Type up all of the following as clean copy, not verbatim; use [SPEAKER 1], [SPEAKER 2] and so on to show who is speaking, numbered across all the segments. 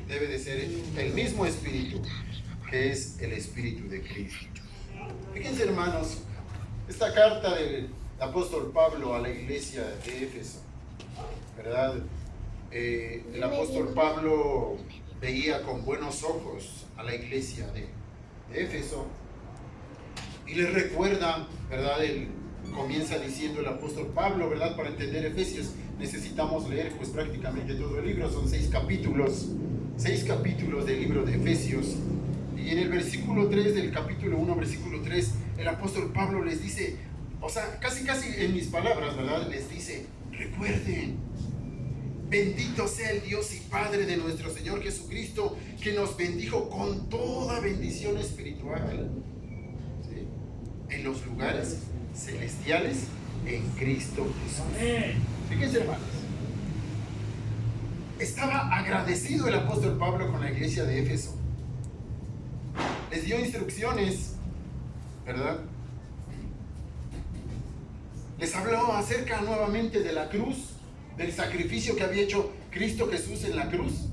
[SPEAKER 1] debe de ser el mismo espíritu, que es el espíritu de Cristo. Fíjense, hermanos, esta carta del apóstol Pablo a la iglesia de Éfeso, ¿verdad? El apóstol Pablo veía con buenos ojos a la iglesia de Éfeso y les recuerda, ¿verdad? Comienza diciendo el apóstol Pablo, ¿verdad? Para entender Efesios necesitamos leer pues prácticamente todo el libro, son 6 capítulos del libro de Efesios. Y en el versículo 3 del capítulo 1, versículo 3, el apóstol Pablo les dice, o sea, casi en mis palabras, ¿verdad? Les dice, recuerden, bendito sea el Dios y Padre de nuestro Señor Jesucristo, que nos bendijo con toda bendición espiritual, ¿sí?, en los lugares celestiales en Cristo Jesús. Fíjense, hermanos, estaba agradecido el apóstol Pablo con la iglesia de Éfeso. Les dio instrucciones, ¿verdad? Les habló acerca nuevamente de la cruz, del sacrificio que había hecho Cristo Jesús en la cruz.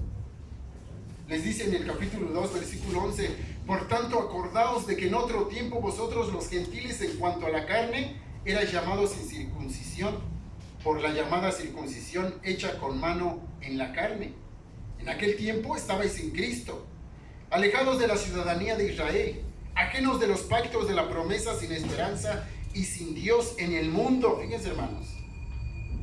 [SPEAKER 1] Les dice en el capítulo 2, versículo 11, por tanto acordaos de que en otro tiempo vosotros los gentiles en cuanto a la carne erais llamados sin circuncisión, por la llamada circuncisión hecha con mano en la carne. En aquel tiempo estabais en Cristo, alejados de la ciudadanía de Israel, ajenos de los pactos de la promesa, sin esperanza y sin Dios en el mundo. Fíjense, hermanos.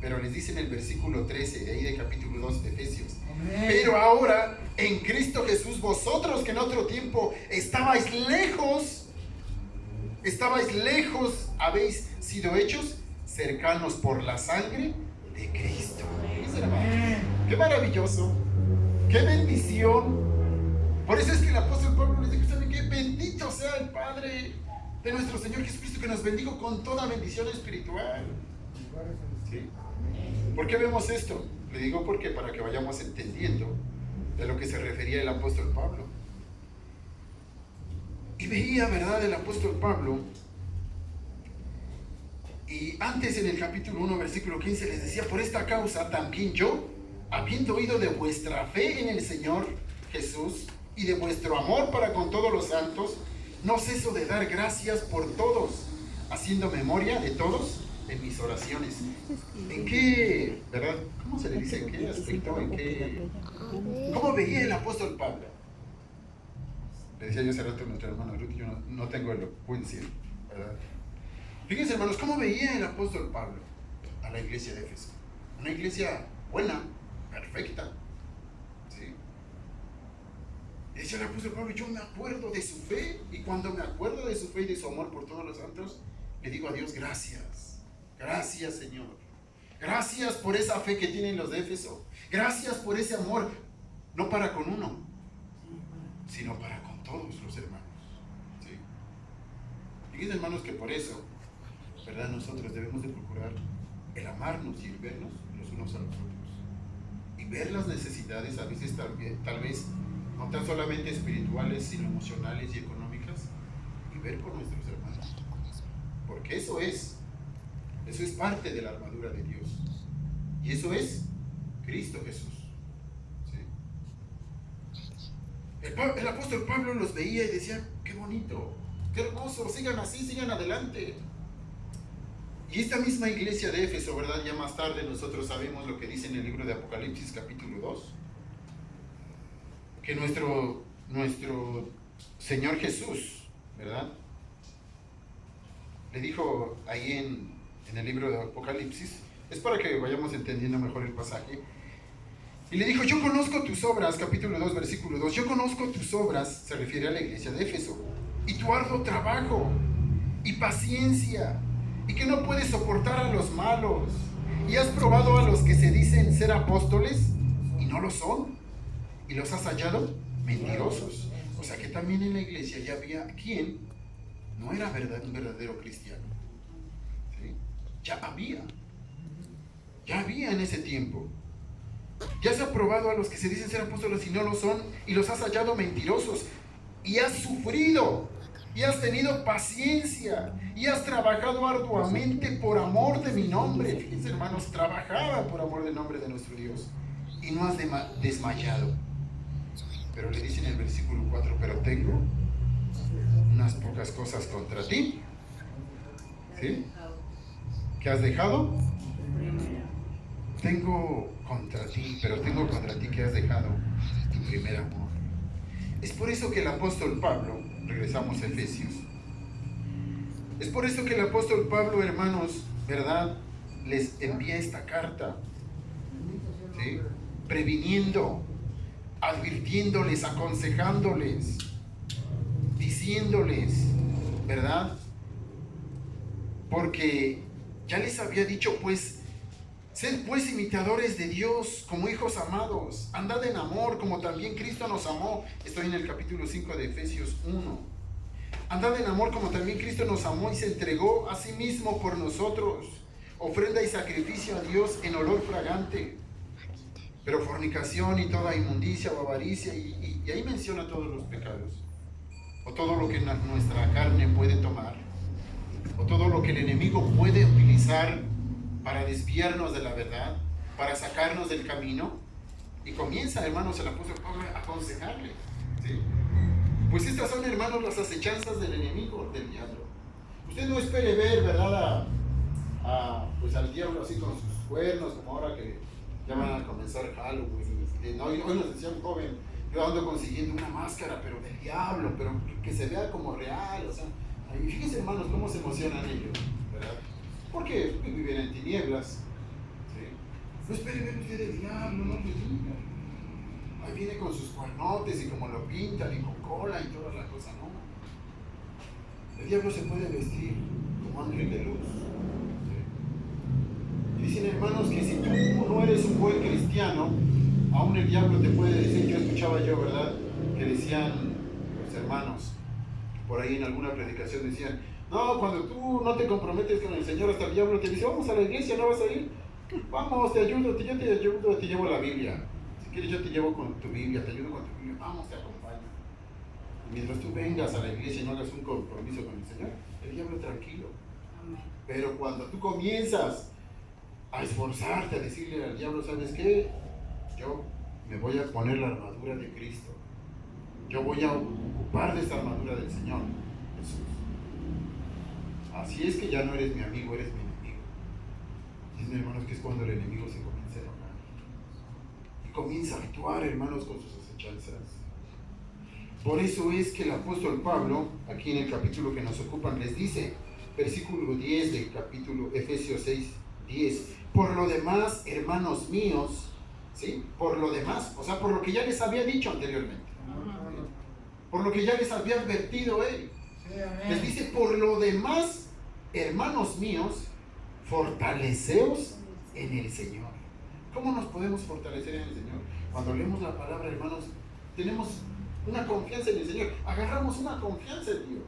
[SPEAKER 1] Pero les dice en el versículo 13, de ahí del capítulo 2 de Efesios, amén, pero ahora en Cristo Jesús, vosotros que en otro tiempo estabais lejos, habéis sido hechos cercanos por la sangre de Cristo. Fíjense, hermanos. Qué maravilloso, qué bendición. Por eso es que el apóstol Pablo les dijo, ¿saben qué? Bendito sea el Padre de nuestro Señor Jesucristo, que nos bendijo con toda bendición espiritual. ¿Sí? ¿Por qué vemos esto? Le digo porque para que vayamos entendiendo de lo que se refería el apóstol Pablo. Y veía, ¿verdad?, el apóstol Pablo, y antes en el capítulo 1, versículo 15, les decía, por esta causa también yo, habiendo oído de vuestra fe en el Señor Jesús, y de vuestro amor para con todos los santos, no ceso de dar gracias por todos, haciendo memoria de todos en mis oraciones. ¿En qué, verdad? ¿Cómo se le dice? ¿En qué aspecto? ¿Cómo veía el apóstol Pablo? Le decía yo hace rato a nuestra hermana Ruth, yo no tengo elocuencia, ¿verdad? Fíjense, hermanos, ¿cómo veía el apóstol Pablo a la iglesia de Éfeso? Una iglesia buena, perfecta, ¿sí? Decía el apóstol Pablo, yo me acuerdo de su fe, y cuando me acuerdo de su fe y de su amor por todos los santos, le digo a Dios, gracias, gracias, Señor, gracias por esa fe que tienen los de Éfeso, gracias por ese amor, no para con uno, sino para con todos los hermanos, ¿sí? Fíjense, hermanos, que por eso, ¿verdad?, nosotros debemos de procurar el amarnos y el vernos los unos a los otros, y ver las necesidades, a veces tal vez no tan solamente espirituales, sino emocionales y económicas, y ver por nuestros hermanos, porque eso es parte de la armadura de Dios, y eso es Cristo Jesús, ¿sí? El apóstol Pablo los veía y decía, qué bonito, qué hermoso, sigan así, sigan adelante. Y esta misma iglesia de Éfeso, ¿verdad?, ya más tarde nosotros sabemos lo que dice en el libro de Apocalipsis capítulo 2, que nuestro Señor Jesús, ¿verdad?, le dijo ahí en el libro de Apocalipsis, es para que vayamos entendiendo mejor el pasaje, y le dijo, yo conozco tus obras, capítulo 2, versículo 2, yo conozco tus obras, se refiere a la iglesia de Éfeso, y tu arduo trabajo, y paciencia, y que no puedes soportar a los malos, y has probado a los que se dicen ser apóstoles, y no lo son, y los has hallado mentirosos. O sea que también en la iglesia ya había quien no era un verdadero cristiano, ¿sí? Ya había en ese tiempo. Ya has aprobado a los que se dicen ser apóstoles y no lo son, y los has hallado mentirosos, y has sufrido, y has tenido paciencia, y has trabajado arduamente por amor de mi nombre. Fíjense, hermanos, trabajaba por amor del nombre de nuestro Dios, y no has desmayado. Pero le dice en el versículo 4, pero tengo unas pocas cosas contra ti. ¿Sí? ¿Qué has dejado? Tengo contra ti que has dejado tu primer amor. Es por eso que el apóstol Pablo, regresamos a Efesios, es por eso que el apóstol Pablo, hermanos, ¿verdad?, les envía esta carta, ¿sí?, previniendo, advirtiéndoles, aconsejándoles, diciéndoles, ¿verdad? Porque ya les había dicho, pues, sed pues imitadores de Dios como hijos amados, andad en amor como también Cristo nos amó. Estoy en el capítulo 5 de Efesios 1. Andad en amor como también Cristo nos amó y se entregó a sí mismo por nosotros, ofrenda y sacrificio a Dios en olor fragante. Pero fornicación y toda inmundicia o avaricia, y ahí menciona todos los pecados, o todo lo que nuestra carne puede tomar, o todo lo que el enemigo puede utilizar para desviarnos de la verdad, para sacarnos del camino. Y comienza, hermanos, el apóstol Pablo a aconsejarle, ¿sí? Pues estas son, hermanos, las acechanzas del enemigo, del diablo. Usted no espere ver, ¿verdad?, pues al diablo así con sus cuernos, como ahora que ya van a comenzar Halloween. Hoy nos decía un joven, yo ando consiguiendo una máscara, pero del diablo, pero que se vea como real. O sea, y fíjense, hermanos, cómo se emocionan ellos, ¿verdad? Porque viven en tinieblas, ¿sí? No espere ver usted el diablo, no le diga. Ahí viene con sus cuernotes y como lo pintan y con cola y toda la cosa, ¿no? El diablo se puede vestir como ángel de luz, ¿sí? Y dicen, hermanos, que si tú no eres un buen cristiano, aún el diablo te puede decir. Yo escuchaba ¿verdad?, que decían los hermanos, por ahí en alguna predicación decían, no, cuando tú no te comprometes con el Señor, hasta el diablo te dice, vamos a la iglesia, ¿no vas a ir? Vamos, te ayudo, yo te ayudo, te llevo la Biblia. Si quieres yo te llevo con tu Biblia, te ayudo con tu Biblia, vamos, te acompaño. Y mientras tú vengas a la iglesia y no hagas un compromiso con el Señor, el diablo tranquilo. Pero cuando tú comienzas a esforzarte, a decirle al diablo, ¿sabes qué? Yo me voy a poner la armadura de Cristo. Yo voy a ocupar de esta armadura del Señor Jesús. Así es que ya no eres mi amigo, eres mi enemigo. Dicen, hermanos, que es cuando el enemigo se comienza a enojar y comienza a actuar, hermanos, con sus acechanzas. Por eso es que el apóstol Pablo, aquí en el capítulo que nos ocupan, les dice, versículo 10 del capítulo Efesios 6, 10, por lo demás, hermanos míos, ¿sí? Por lo demás, o sea, por lo que ya les había dicho anteriormente, por lo que ya les había advertido él. Les dice, por lo demás, hermanos míos, fortaleceos en el Señor. ¿Cómo nos podemos fortalecer en el Señor? Cuando leemos la palabra, hermanos, tenemos una confianza en el Señor, agarramos una confianza en Dios,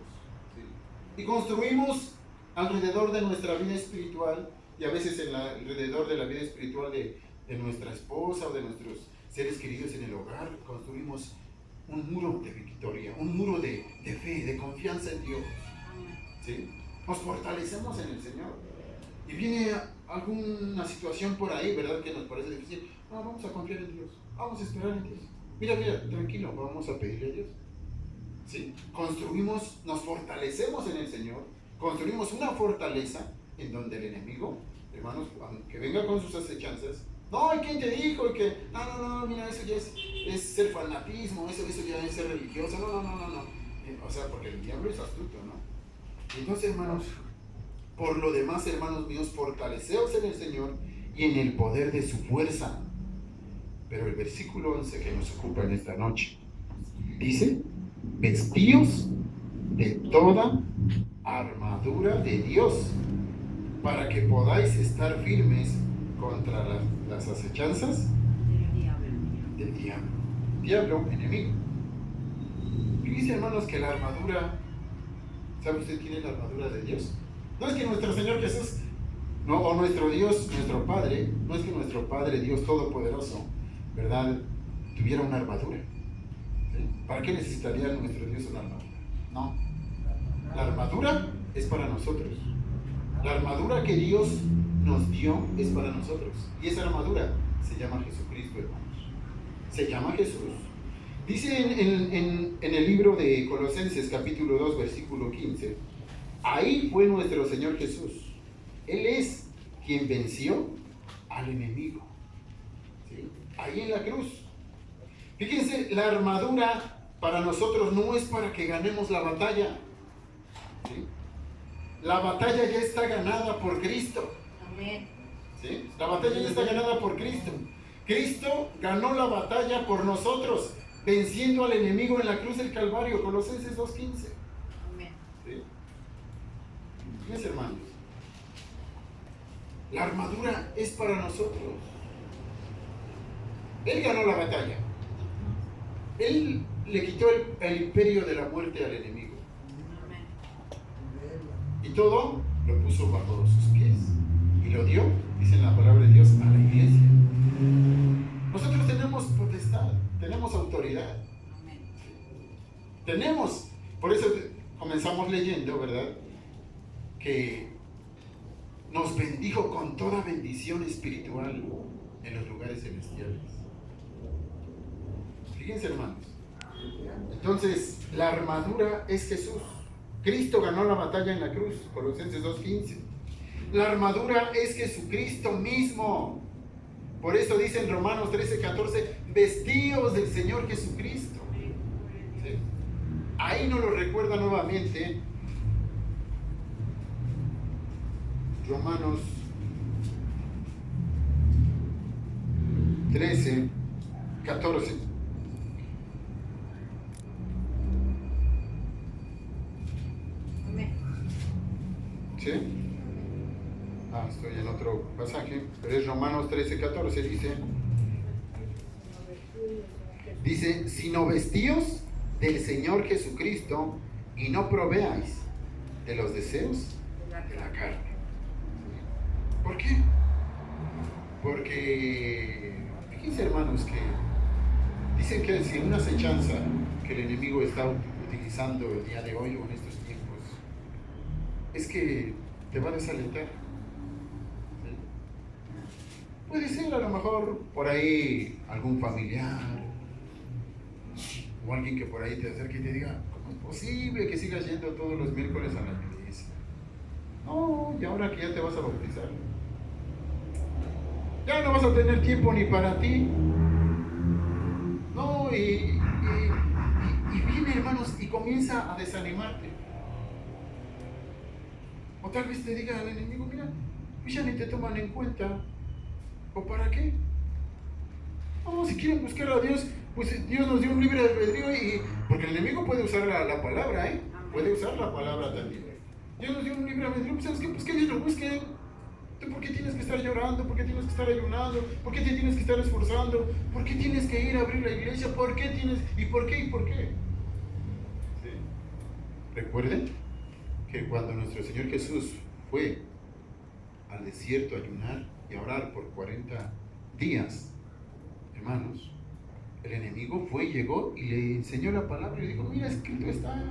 [SPEAKER 1] ¿sí? Y construimos alrededor de nuestra vida espiritual, y a veces alrededor de la vida espiritual de nuestra esposa o de nuestros seres queridos en el hogar, construimos un muro de victoria, un muro de fe, de confianza en Dios, ¿sí? Nos fortalecemos en el Señor. Y viene alguna situación por ahí, ¿verdad?, que nos parece difícil. No, vamos a confiar en Dios, vamos a esperar en Dios. Mira, tranquilo, vamos a pedirle a Dios, ¿sí? Construimos, nos fortalecemos en el Señor, construimos una fortaleza en donde el enemigo, hermanos, aunque venga con sus acechanzas, no, ¿y quién te dijo? Que no, mira, eso ya es ser fanatismo, eso ya es ser religioso, no. O sea, porque el diablo es astuto, ¿no? Entonces, hermanos, por lo demás, hermanos míos, fortaleceos en el Señor y en el poder de su fuerza. Pero el versículo 11 que nos ocupa en esta noche dice, vestíos de toda armadura de Dios, para que podáis estar firmes contra las acechanzas del diablo. Diablo, enemigo. Y dice, hermanos, que la armadura, ¿sabe usted quién es la armadura de Dios? No es que nuestro Señor Jesús, no, o nuestro Dios, nuestro Padre, no es que nuestro Padre, Dios Todopoderoso, ¿verdad?, tuviera una armadura, ¿sí? ¿Para qué necesitaría nuestro Dios una armadura? No. La armadura es para nosotros. La armadura que Dios nos dio es para nosotros. Y esa armadura se llama Jesucristo, hermanos. Se llama Jesús. Dice en el libro de Colosenses capítulo 2 versículo 15, ahí fue nuestro Señor Jesús. Él es quien venció al enemigo. ¿Sí? Ahí en la cruz. Fíjense, la armadura para nosotros no es para que ganemos la batalla. ¿Sí? La batalla ya está ganada por Cristo.
[SPEAKER 2] Amén.
[SPEAKER 1] ¿Sí? La batalla ya está ganada por Cristo. Cristo ganó la batalla por nosotros, venciendo al enemigo en la cruz del Calvario, Colosenses 2:15.
[SPEAKER 2] Amén.
[SPEAKER 1] ¿Sí? Mis hermanos, la armadura es para nosotros. Él ganó la batalla. Él le quitó el imperio de la muerte al enemigo.
[SPEAKER 2] Amén.
[SPEAKER 1] Y todo lo puso bajo sus pies. Y lo dio, dice en la palabra de Dios, a la iglesia. Nosotros tenemos potestad, tenemos autoridad.
[SPEAKER 2] Amén.
[SPEAKER 1] Tenemos, por eso comenzamos leyendo, ¿verdad? Que nos bendijo con toda bendición espiritual en los lugares celestiales. Fíjense, hermanos. Entonces, la armadura es Jesús. Cristo ganó la batalla en la cruz, Colosenses 2:15. La armadura es Jesucristo mismo. Por eso dice en Romanos 13:14, vestíos del Señor Jesucristo. ¿Sí? Ahí nos lo recuerda nuevamente Romanos 13:14.
[SPEAKER 2] Amén.
[SPEAKER 1] ¿Sí? Estoy en otro pasaje, pero es Romanos 13:14, dice, sino vestíos del Señor Jesucristo y no proveáis de los deseos de la carne. ¿Por qué? Porque, fíjense, hermanos, que dicen que si una acechanza que el enemigo está utilizando el día de hoy o en estos tiempos, es que te va a desalentar. Puede ser a lo mejor por ahí algún familiar o alguien que por ahí te acerque y te diga, ¿cómo es posible que sigas yendo todos los miércoles a la iglesia? No, y ahora que ya te vas a bautizar, ya no vas a tener tiempo ni para ti. No, y viene, hermanos, y comienza a desanimarte. O tal vez te diga al enemigo, mira, pues ya ni te toman en cuenta. ¿O para qué? No, si quieren buscar a Dios, pues Dios nos dio un libre albedrío porque el enemigo puede usar la palabra, ¿eh? Puede usar la palabra también. Dios nos dio un libre albedrío, pues ¿sabes qué? Pues que Dios lo busque. ¿Tú por qué tienes que estar llorando? ¿Por qué tienes que estar ayunando? ¿Por qué te tienes que estar esforzando? ¿Por qué tienes que ir a abrir la iglesia? ¿Por qué tienes? ¿Y por qué? ¿Y por qué? ¿Sí? Recuerden que cuando nuestro Señor Jesús fue al desierto a ayunar y a orar por 40 días, hermanos, el enemigo fue, llegó y le enseñó la palabra y le dijo, mira, escrito está,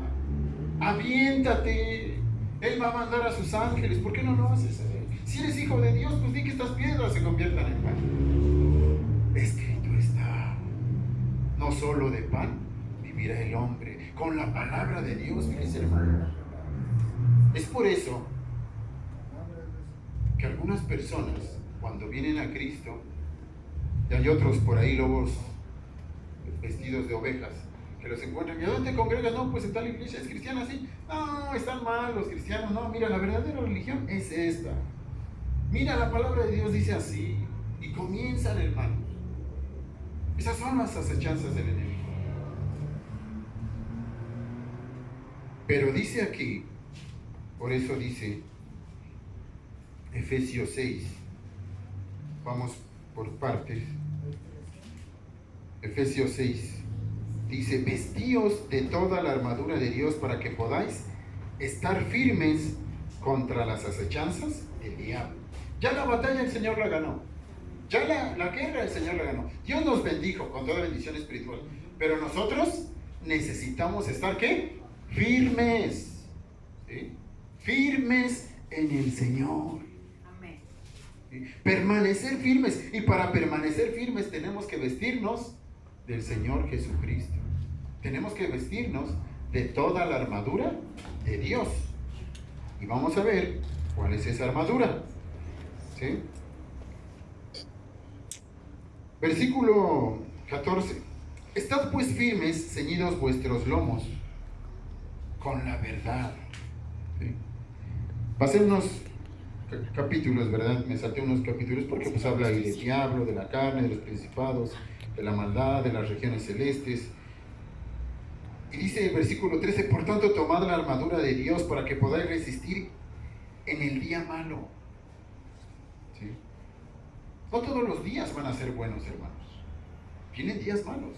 [SPEAKER 1] aviéntate, Él va a mandar a sus ángeles, ¿por qué no lo haces? Si eres hijo de Dios, pues di que estas piedras se conviertan en pan. Escrito está, no solo de pan vivirá el hombre, con la palabra de Dios, fíjense, hermano. Es por eso que algunas personas, cuando vienen a Cristo, y hay otros por ahí, lobos vestidos de ovejas, que los encuentran, ¿y a dónde te congregas? No, pues en tal iglesia es cristiana, sí. No, están mal los cristianos, no, mira, la verdadera religión es esta. Mira, la palabra de Dios dice así, y comienzan, hermanos. Esas son las acechanzas del enemigo. Pero dice aquí, por eso dice Efesios 6, vamos por partes. Efesios 6 dice, vestíos de toda la armadura de Dios para que podáis estar firmes contra las acechanzas del diablo. Ya la batalla el Señor la ganó. Ya la guerra el Señor la ganó. Dios nos bendijo con toda bendición espiritual. Pero nosotros necesitamos estar, ¿qué? Firmes. ¿Sí? Firmes en el Señor.
[SPEAKER 2] Amén.
[SPEAKER 1] ¿Sí? Permanecer firmes. Y para permanecer firmes tenemos que vestirnos del Señor Jesucristo. Tenemos que vestirnos de toda la armadura de Dios. Y vamos a ver cuál es esa armadura. ¿Sí? Versículo 14. Estad pues firmes, ceñidos vuestros lomos, con la verdad. ¿Sí? Pasé unos capítulos, ¿verdad? Me salté unos capítulos porque pues habla ahí del diablo, de la carne, de los principados, de la maldad, de las regiones celestes. Y dice el versículo 13, por tanto tomad la armadura de Dios para que podáis resistir en el día malo. ¿Sí? No todos los días van a ser buenos, hermanos. Vienen días malos.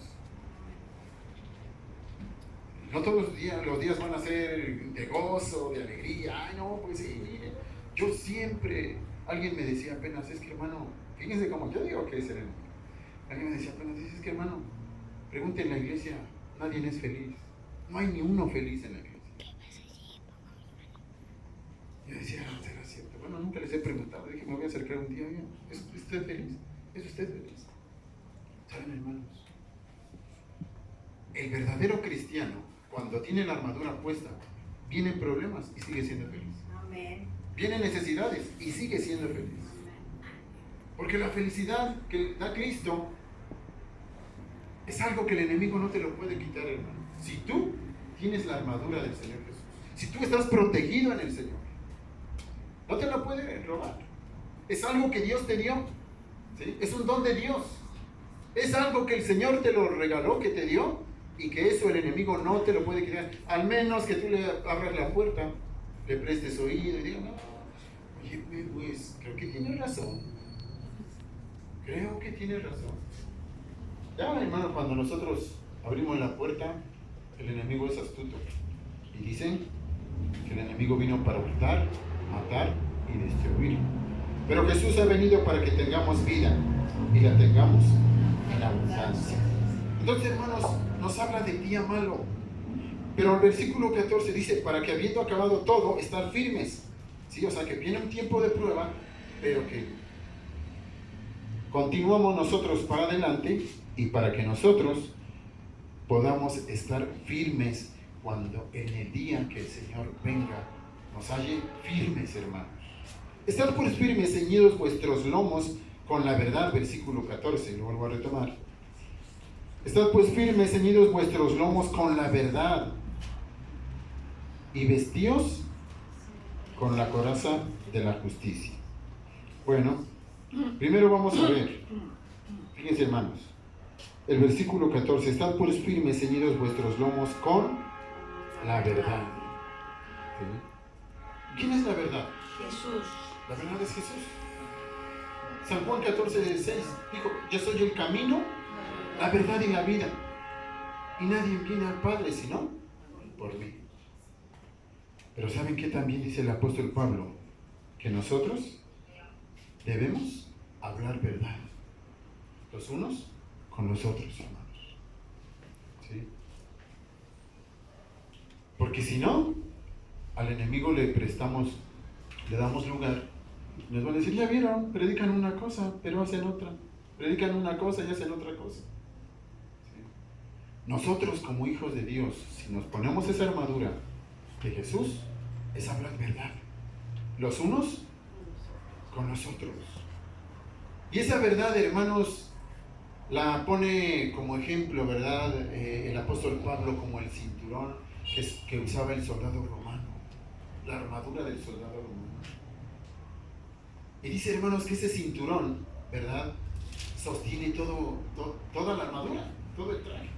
[SPEAKER 1] No todos los días van a ser de gozo, de alegría. Ay, no, pues sí, mire. Yo siempre, alguien me decía apenas, es que hermano, fíjense cómo yo digo que es el enemigo. Alguien me decía apenas, es que hermano, pregunte en la iglesia, nadie es feliz. No hay ni uno feliz en la iglesia. Yo decía, ¿será cierto? Bueno, nunca les he preguntado. Dije, me voy a acercar un día. ¿Es usted feliz? ¿Es usted feliz? ¿Saben, hermanos? El verdadero cristiano, cuando tiene la armadura puesta, vienen problemas y sigue siendo feliz.
[SPEAKER 2] Amén.
[SPEAKER 1] Vienen necesidades y sigue siendo feliz. Porque la felicidad que da Cristo es algo que el enemigo no te lo puede quitar, hermano. Si tú tienes la armadura del Señor Jesús, si tú estás protegido en el Señor, no te la puede robar. Es algo que Dios te dio, ¿sí? Es un don de Dios. Es algo que el Señor te lo regaló, que te dio, y que eso el enemigo no te lo puede quitar. Al menos que tú le abras la puerta, le prestes oído y digas, no, oye, pues creo que tienes razón. Creo que tienes razón. Ya, hermano, cuando nosotros abrimos la puerta, el enemigo es astuto. Y dicen que el enemigo vino para hurtar, matar y destruir. Pero Jesús ha venido para que tengamos vida y la tengamos en abundancia. Entonces, hermanos, nos habla del día malo. Pero el versículo 14 dice, para que habiendo acabado todo, estar firmes. ¿Sí? O sea, que viene un tiempo de prueba, pero que continuamos nosotros para adelante y para que nosotros podamos estar firmes cuando en el día que el Señor venga nos halle firmes, hermanos. Estad pues firmes, ceñidos vuestros lomos con la verdad, versículo 14, lo vuelvo a retomar. Estad pues firmes, ceñidos vuestros lomos con la verdad y vestíos con la coraza de la justicia. Bueno, primero vamos a ver, fíjense, hermanos, el versículo 14, estad pues firmes, ceñidos vuestros lomos con la verdad. ¿Sí? ¿Quién es la verdad?
[SPEAKER 2] Jesús.
[SPEAKER 1] La verdad es Jesús. San Juan 14:6 dijo, yo soy el camino, la verdad y la vida. Y nadie viene al Padre sino por mí. Pero ¿saben qué también dice el apóstol Pablo? Que nosotros debemos hablar verdad. Los unos con los otros, hermanos. ¿Sí? Porque si no, al enemigo le damos lugar. Nos van a decir, ya vieron, predican una cosa, pero hacen otra. Predican una cosa y hacen otra cosa. ¿Sí? Nosotros como hijos de Dios, si nos ponemos esa armadura de Jesús, es hablar verdad. Los unos con los otros. Y esa verdad, hermanos, la pone como ejemplo, ¿verdad? El apóstol Pablo como el cinturón que usaba el soldado romano. La armadura del soldado romano. Y dice, hermanos, que ese cinturón, ¿verdad?, sostiene toda la armadura, todo el traje.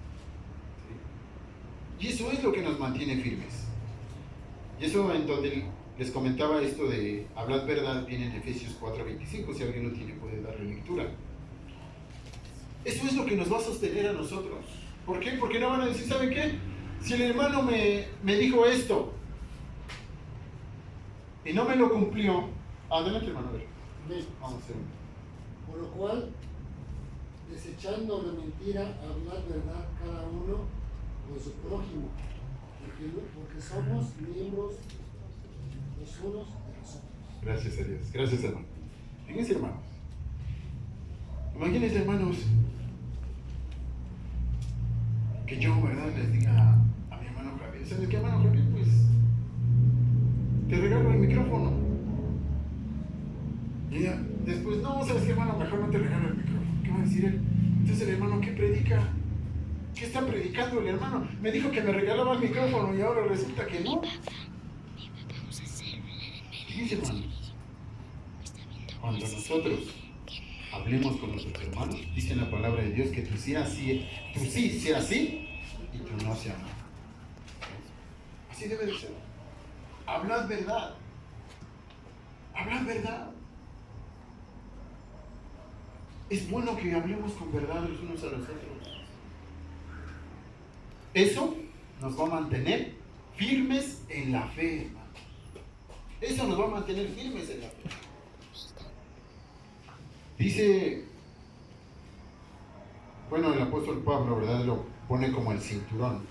[SPEAKER 1] ¿Sí? Y eso es lo que nos mantiene firmes. Y eso en donde les comentaba esto de hablar verdad, viene en Efesios 4:25, si alguien lo tiene puede darle lectura. Eso es lo que nos va a sostener a nosotros. ¿Por qué? Porque no van a decir, ¿saben qué? Si el hermano me dijo esto y no me lo cumplió, adelante, hermano, a ver. Vamos a hacer
[SPEAKER 3] Por lo cual, desechando la mentira, hablar verdad cada uno con su prójimo, porque somos miembros los unos de los otros.
[SPEAKER 1] Gracias a Dios, gracias, hermano. Fíjense, hermanos. Imagínense, hermanos, que yo, ¿verdad?, les diga a mi hermano Javier, ¿sabes qué, hermano Javier? Pues te regalo el micrófono. Y ya, después, no, ¿sabes qué, hermano? Mejor no te regalo el micrófono. ¿Qué va a decir él? Entonces el hermano, ¿qué predica? ¿Qué está predicando el hermano? Me dijo que me regalaba el micrófono y ahora resulta que no. Fíjense, hermanos, cuando nosotros hablemos con nuestros hermanos, dice la palabra de Dios que tu sí sea sí y tu no sea no. Así debe de ser. Hablad verdad. Hablad verdad. Es bueno que hablemos con verdad los unos a los otros. Eso nos va a mantener firmes en la fe, hermanos. Eso nos va a mantener firmes en la fe. Dice, bueno, el apóstol Pablo, ¿verdad?, lo pone como el cinturón.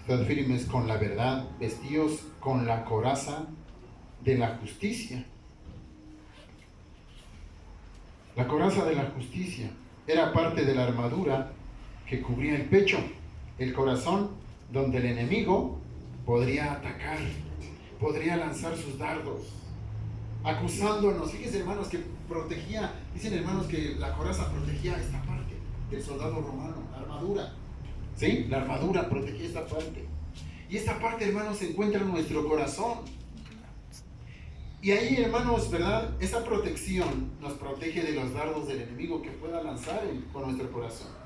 [SPEAKER 1] Estad firmes con la verdad, vestidos con la coraza de la justicia. La coraza de la justicia era parte de la armadura que cubría el pecho, el corazón, donde el enemigo podría atacar, podría lanzar sus dardos, acusándonos. Fíjense, hermanos, que protegía, dicen, hermanos, que la coraza protegía esta parte del soldado romano, la armadura. ¿Sí? La armadura protegía esta parte. Y esta parte, hermanos, se encuentra en nuestro corazón. Y ahí, hermanos, ¿verdad?, esa protección nos protege de los dardos del enemigo que pueda lanzar con nuestro corazón.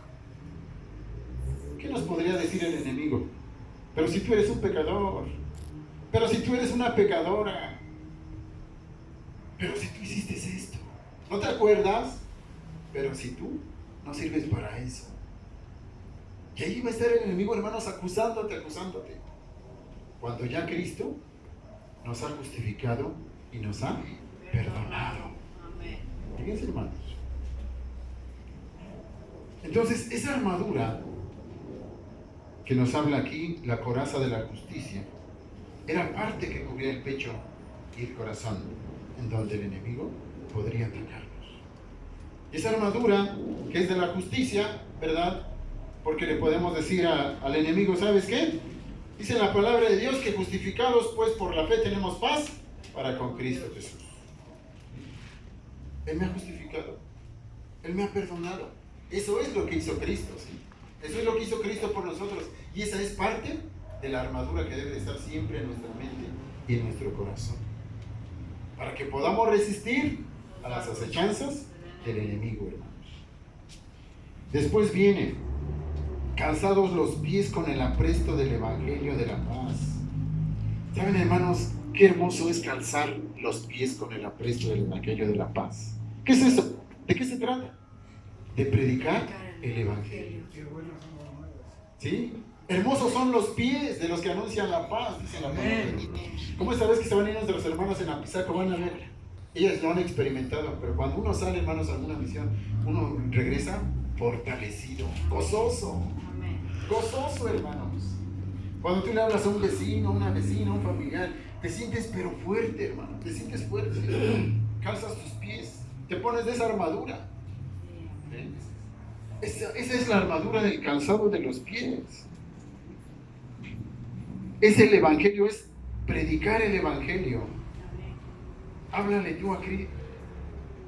[SPEAKER 1] ¿Qué nos podría decir el enemigo? Pero si tú eres un pecador, pero si tú eres una pecadora, pero si tú hiciste esto, ¿no te acuerdas? Pero si tú no sirves para eso. Y ahí va a estar el enemigo, hermanos, acusándote. Cuando ya Cristo nos ha justificado y nos ha perdonado.
[SPEAKER 2] Amén.
[SPEAKER 1] Fíjense, hermanos. Entonces, esa armadura que nos habla aquí, la coraza de la justicia, era parte que cubría el pecho y el corazón, en donde el enemigo podría atacarnos. Esa armadura, que es de la justicia, ¿verdad? Porque le podemos decir al enemigo, ¿sabes qué? Dice la palabra de Dios que justificados pues por la fe tenemos paz para con Cristo Jesús. Él me ha justificado. Él me ha perdonado. Eso es lo que hizo Cristo, ¿sí? Eso es lo que hizo Cristo por nosotros. Y esa es parte de la armadura que debe de estar siempre en nuestra mente y en nuestro corazón. Para que podamos resistir a las acechanzas del enemigo, hermanos. Después viene, calzados los pies con el apresto del Evangelio de la paz. ¿Saben, hermanos, qué hermoso es calzar los pies con el apresto del Evangelio de la paz? ¿Qué es eso? ¿De qué se trata? De predicar el Evangelio. ¿Sí? Hermosos son los pies de los que anuncian la paz, dice la palabra de Dios. ¿Cómo esta vez que se van a ir nuestros hermanos en Apizaco? Van a ver, ellas lo han experimentado, pero cuando uno sale, hermanos, a alguna misión, uno regresa fortalecido, gozoso, gozoso, hermanos. Cuando tú le hablas a un vecino, una vecina, un familiar, te sientes pero fuerte, hermano, te sientes fuerte, calzas tus pies, te pones de esa armadura. Esa es la armadura del calzado de los pies. Es el Evangelio, es predicar el Evangelio. Háblale tú a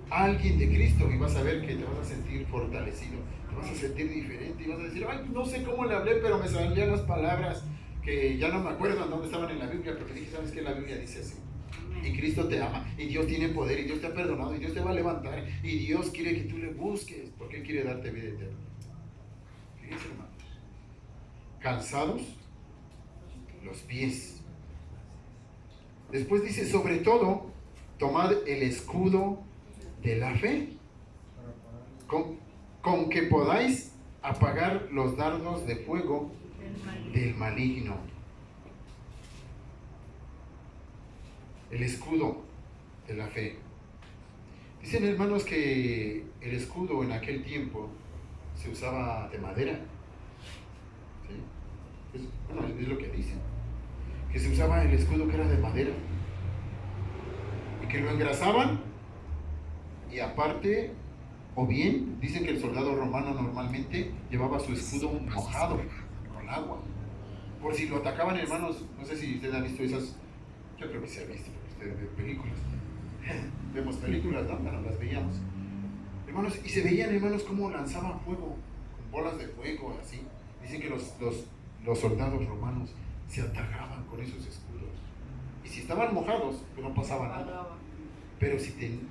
[SPEAKER 1] alguien de Cristo y vas a ver que te vas a sentir fortalecido, te vas a sentir diferente y vas a decir, ay, no sé cómo le hablé, pero me salían las palabras que ya no me acuerdo en dónde estaban en la Biblia, porque dije, ¿sabes qué? La Biblia dice así. Y Cristo te ama, y Dios tiene poder, y Dios te ha perdonado, y Dios te va a levantar, y Dios quiere que tú le busques, porque Él quiere darte vida eterna. Fíjense, hermanos. Calzados los pies. Después dice, sobre todo, tomad el escudo de la fe, con que podáis apagar los dardos de fuego del maligno. El escudo de la fe. Dicen, hermanos, que el escudo en aquel tiempo se usaba de madera. ¿Sí? Es lo que dicen. Que se usaba el escudo que era de madera. Y que lo engrasaban y aparte O bien, dicen que el soldado romano normalmente llevaba su escudo mojado con agua. Por si lo atacaban, hermanos, no sé si usted ha visto esas, yo creo que se ha visto, porque usted ve películas. Vemos películas, ¿no? Bueno, las veíamos. Hermanos, y se veían, hermanos, cómo lanzaban fuego, con bolas de fuego, así. Dicen que los soldados romanos se atacaban con esos escudos. Y si estaban mojados, pues no pasaba nada. Pero si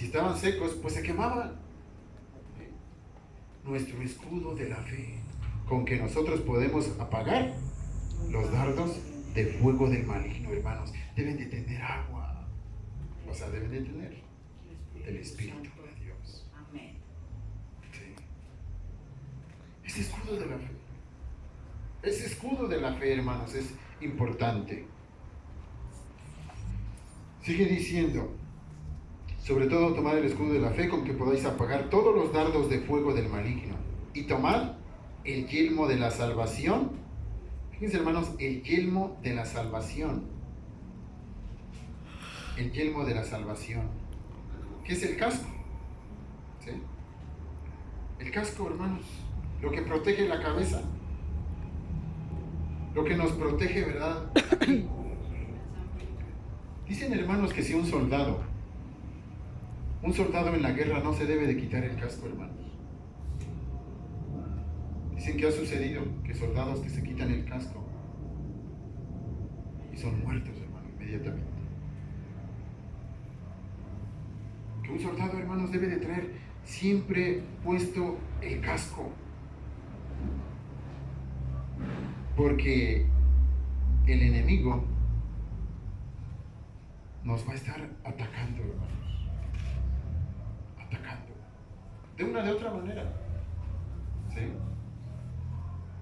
[SPEAKER 1] estaban secos, pues se quemaban. Nuestro escudo de la fe, con que nosotros podemos apagar los dardos de fuego del maligno, hermanos. Deben de tener agua. O sea, deben de tener el Espíritu de Dios.
[SPEAKER 2] Amén.
[SPEAKER 1] Sí. Ese escudo de la fe. Ese escudo de la fe, hermanos, es importante. Sigue diciendo, sobre todo tomad el escudo de la fe con que podáis apagar todos los dardos de fuego del maligno. Y tomad el yelmo de la salvación. Fíjense, hermanos, el yelmo de la salvación. El yelmo de la salvación. ¿Qué es el casco? ¿Sí? El casco, hermanos, lo que protege la cabeza. Lo que nos protege, ¿verdad? Dicen, hermanos, que si un soldado en la guerra no se debe de quitar el casco, hermanos. Dicen que ha sucedido que soldados que se quitan el casco y son muertos, hermano, inmediatamente. Que un soldado, hermanos, debe de traer siempre puesto el casco. Porque el enemigo nos va a estar atacando, hermanos. Atacando. De una de otra manera. ¿Sí?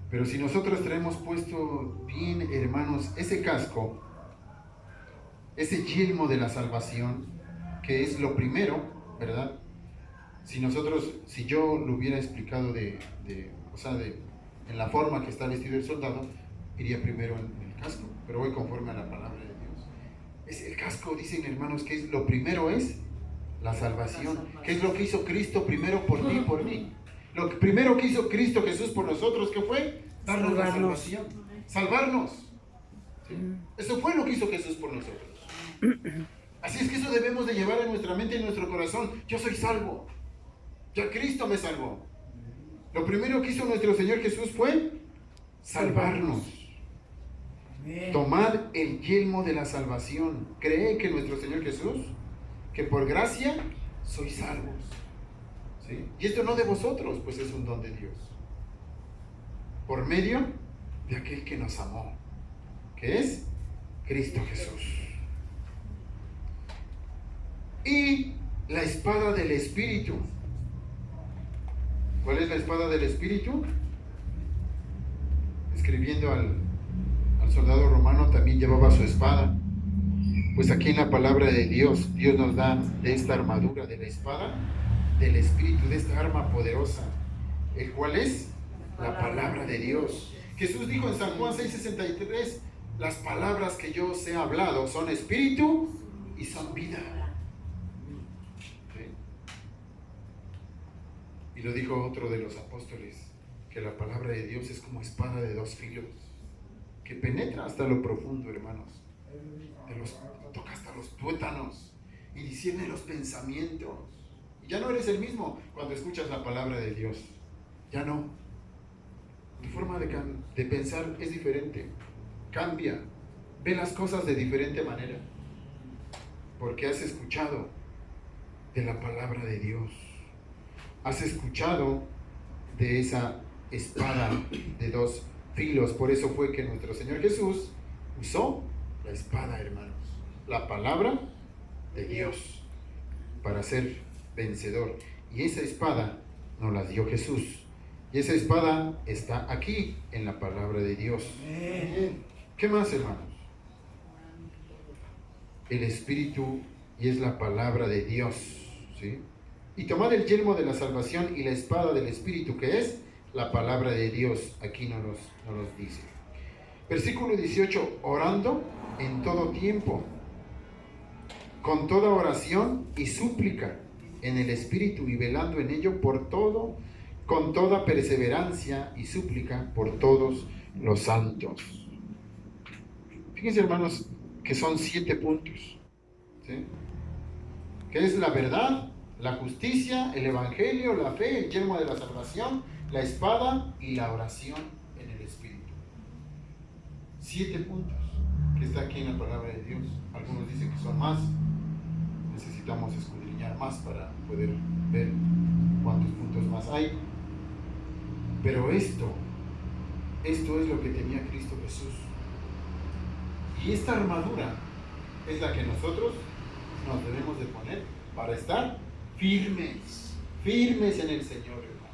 [SPEAKER 1] Pero si nosotros traemos puesto bien, hermanos, ese casco, ese yelmo de la salvación, que es lo primero, ¿verdad? Si yo lo hubiera explicado en la forma que está vestido el soldado, iría primero en el casco, pero voy conforme a la palabra de Dios. Es el casco, dicen, hermanos, que lo primero es la salvación. ¿Qué es lo que hizo Cristo primero por ti y por mí? Lo primero que hizo Cristo Jesús por nosotros, ¿qué fue? Darnos la salvación. Salvarnos. ¿Sí? Eso fue lo que hizo Jesús por nosotros. Así es que eso debemos de llevar en nuestra mente y en nuestro corazón. Yo soy salvo. Ya Cristo me salvó. Lo primero que hizo nuestro Señor Jesús fue salvarnos. Tomad el yelmo de la salvación. ¿Cree que nuestro Señor Jesús, que por gracia sois salvos? ¿Sí? Y esto no de vosotros, pues es un don de Dios. Por medio de aquel que nos amó, que es Cristo Jesús. Y la espada del Espíritu. ¿Cuál es la espada del Espíritu? Escribiendo al soldado romano, también llevaba su espada. Pues aquí en la palabra de Dios, Dios nos da de esta armadura, de la espada del Espíritu, de esta arma poderosa, el cual es la palabra de Dios. Jesús dijo en San Juan 6:63, las palabras que yo os he hablado son espíritu y son vida. ¿Sí? Y lo dijo otro de los apóstoles, que la palabra de Dios es como espada de dos filos, que penetra hasta lo profundo, hermanos, toca hasta los tuétanos y discierne los pensamientos. Y ya no eres el mismo cuando escuchas la palabra de Dios. Ya no. Tu forma de pensar es diferente. Cambia. Ve las cosas de diferente manera. Porque has escuchado de la palabra de Dios. Has escuchado de esa espada de dos filos. Por eso fue que nuestro Señor Jesús usó la espada, hermanos. La palabra de Dios para ser vencedor. Y esa espada nos la dio Jesús. Y esa espada está aquí en la palabra de Dios. ¿Qué más, hermanos? El Espíritu, y es la palabra de Dios, ¿sí? Y tomad el yelmo de la salvación y la espada del Espíritu, que es la palabra de Dios. Aquí nos los dice. Versículo 18, orando en todo tiempo, con toda oración y súplica, en el Espíritu y velando en ello por todo, con toda perseverancia y súplica por todos los santos. Fíjense, hermanos, que son 7 puntos, ¿sí? Que es la verdad, la justicia, el evangelio, la fe, el yelmo de la salvación, la espada y la oración en el Espíritu. 7 puntos que está aquí en la palabra de Dios. Algunos dicen que son más. Necesitamos escudriñar más para poder ver cuántos puntos más hay. Pero esto es lo que tenía Cristo Jesús. Y esta armadura es la que nosotros nos debemos de poner para estar firmes en el Señor, hermano.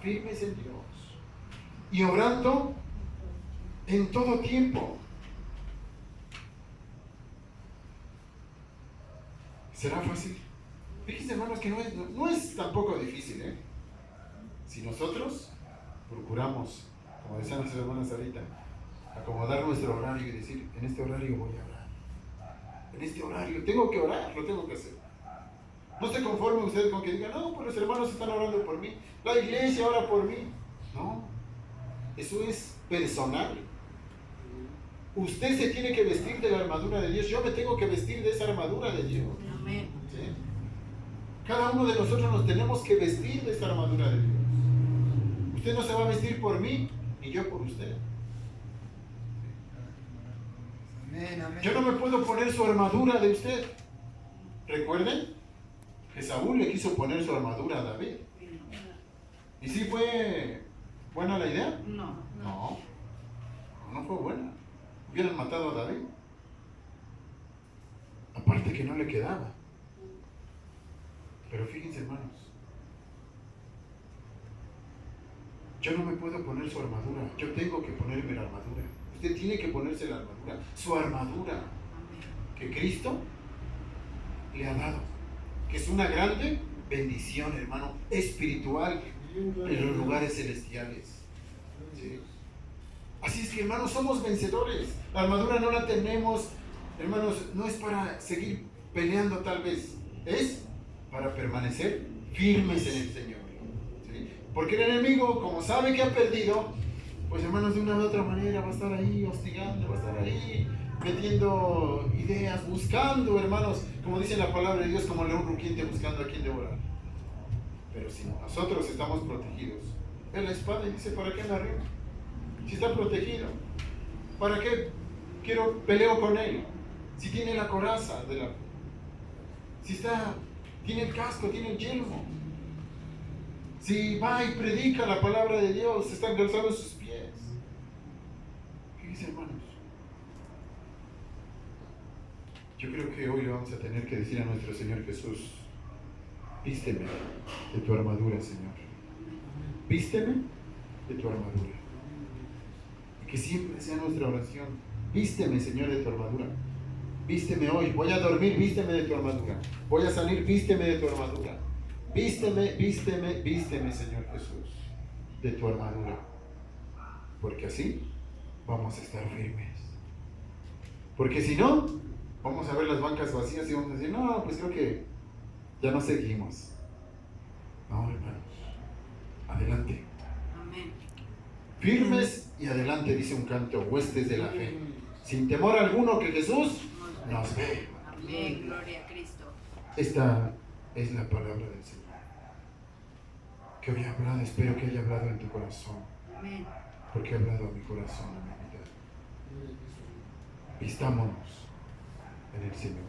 [SPEAKER 1] Firmes en Dios. Y orando en todo tiempo. ¿Será fácil? Fíjense, hermanos, que no es tampoco difícil, ¿eh? Si nosotros procuramos, como decían las hermanas ahorita, acomodar nuestro horario y decir, en este horario voy a orar. En este horario tengo que orar, lo tengo que hacer. No se conforme usted con que diga, no, pues los hermanos están orando por mí, la iglesia ora por mí. No, eso es personal. Usted se tiene que vestir de la armadura de Dios. Yo me tengo que vestir de esa armadura de Dios.
[SPEAKER 2] Amén.
[SPEAKER 1] ¿Sí? Cada uno de nosotros nos tenemos que vestir de esa armadura de Dios. Usted no se va a vestir por mí, ni yo por usted. Yo no me puedo poner su armadura de usted. Recuerden que Saúl le quiso poner su armadura a David. ¿Y si fue buena la idea?
[SPEAKER 2] No.
[SPEAKER 1] No fue buena. Hubieran matado a David. Aparte que no le quedaba. Pero fíjense, hermanos, yo no me puedo poner su armadura. Yo tengo que ponerme la armadura. Usted tiene que ponerse la armadura. Su armadura que Cristo le ha dado. Que es una grande bendición, hermano, espiritual en los lugares celestiales. ¿Sí? Así es que, hermanos, somos vencedores. La armadura no la tenemos, hermanos, no es para seguir peleando tal vez. Es para permanecer firmes en el Señor. ¿Sí? Porque el enemigo, como sabe que ha perdido, pues, hermanos, de una u otra manera va a estar ahí hostigando, va a estar ahí metiendo ideas, buscando, hermanos, como dice la palabra de Dios, como león rugiente buscando a quien devorar. Pero si nosotros estamos protegidos, ve la espada y dice, ¿para qué anda arriba? Si está protegido, ¿para qué peleo con él? Si tiene la coraza de la... Si tiene el casco, tiene el yelmo. Si va y predica la palabra de Dios, están calzados sus pies. Fíjense, hermanos. Yo creo que hoy le vamos a tener que decir a nuestro Señor Jesús, vísteme de tu armadura, Señor. Vísteme de tu armadura. Y que siempre sea nuestra oración. Vísteme, Señor, de tu armadura. Vísteme hoy. Voy a dormir, vísteme de tu armadura. Voy a salir, vísteme de tu armadura. Vísteme, Señor Jesús, de tu armadura. Porque así vamos a estar firmes. Porque si no, vamos a ver las bancas vacías y vamos a decir, no, pues creo que ya no seguimos. No, hermanos, adelante.
[SPEAKER 2] Amén.
[SPEAKER 1] Firmes y adelante, dice un canto, huestes de la fe. Sin temor alguno que Jesús nos ve.
[SPEAKER 2] Amén. Gloria a Cristo.
[SPEAKER 1] Esta es la palabra del Señor. Que hoy ha hablado, espero que haya hablado en tu corazón.
[SPEAKER 2] Amén.
[SPEAKER 1] Porque ha hablado a mi corazón, a mi vida. Vistámonos en el Señor.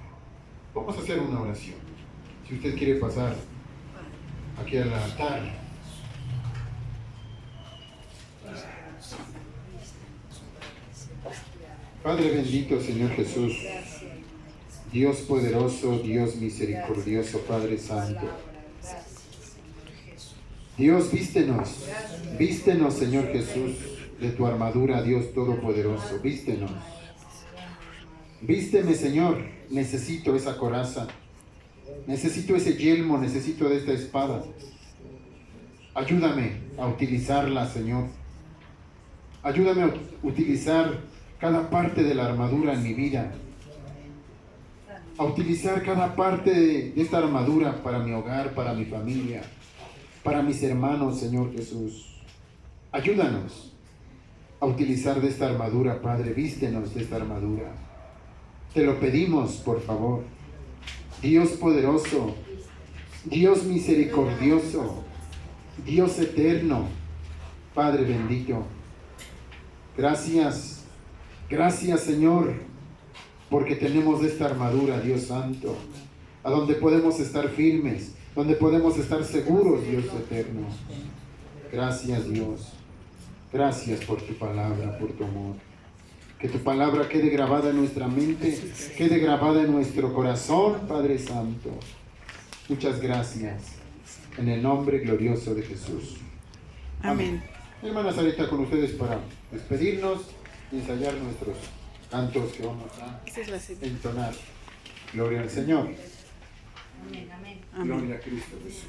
[SPEAKER 1] Vamos a hacer una oración. Si usted quiere pasar aquí al altar. Padre bendito, Señor Jesús, Dios poderoso, Dios misericordioso, Padre Santo. Dios, vístenos, Señor Jesús, de tu armadura, Dios Todopoderoso, vístenos. Vísteme, Señor, necesito esa coraza, necesito ese yelmo, necesito de esta espada. Ayúdame a utilizarla, Señor. Ayúdame a utilizar cada parte de la armadura en mi vida. a utilizar cada parte de esta armadura para mi hogar, para mi familia, para mis hermanos, Señor Jesús. Ayúdanos a utilizar de esta armadura, Padre. Vístenos de esta armadura. Te lo pedimos, por favor. Dios poderoso, Dios misericordioso, Dios eterno, Padre bendito. Gracias, gracias, Señor, porque tenemos esta armadura, Dios santo, a donde podemos estar firmes, donde podemos estar seguros, Dios eterno. Gracias, Dios. Gracias por tu palabra, por tu amor. Que tu palabra quede grabada en nuestra mente, quede grabada en nuestro corazón, Padre Santo. Muchas gracias. En el nombre glorioso de Jesús.
[SPEAKER 4] Amén.
[SPEAKER 1] Hermanas, ahorita con ustedes para despedirnos y ensayar nuestros cantos que vamos a entonar. Gloria al Señor.
[SPEAKER 2] Amén, amén.
[SPEAKER 4] Amén.
[SPEAKER 1] Gloria a Cristo Jesús.